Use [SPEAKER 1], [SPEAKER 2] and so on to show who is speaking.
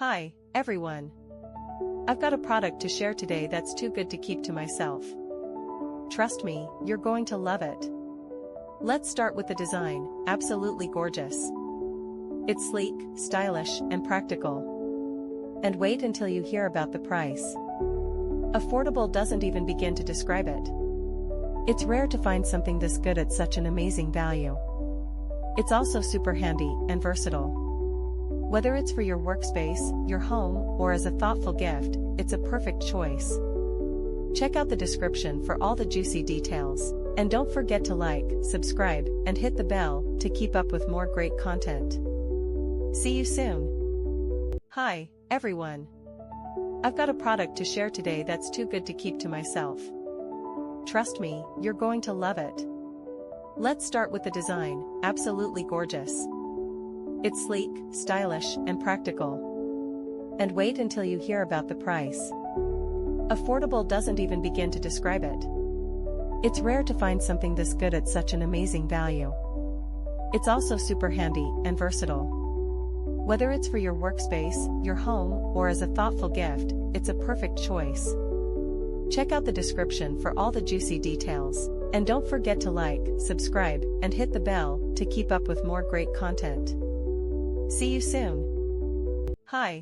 [SPEAKER 1] Hi, everyone. I've got a product to share today that's too good to keep to myself. Trust me, you're going to love it. Let's start with the design, absolutely gorgeous. It's sleek, stylish, and practical. And wait until you hear about the price. Affordable doesn't even begin to describe it. It's rare to find something this good at such an amazing value. It's also super handy and versatile. Whether it's for your workspace, your home, or as a thoughtful gift, it's a perfect choice. Check out the description for all the juicy details, and don't forget to like, subscribe, and hit the bell to keep up with more great content. See you soon. Hi, everyone. I've got a product to share today that's too good to keep to myself. Trust me, you're going to love it. Let's start with the design, absolutely gorgeous. It's sleek, stylish, and practical. And wait until you hear about the price. Affordable doesn't even begin to describe it. It's rare to find something this good at such an amazing value. It's also super handy and versatile. Whether it's for your workspace, your home, or as a thoughtful gift, it's a perfect choice. Check out the description for all the juicy details, and don't forget to like, subscribe, and hit the bell to keep up with more great content. See you soon. Hi.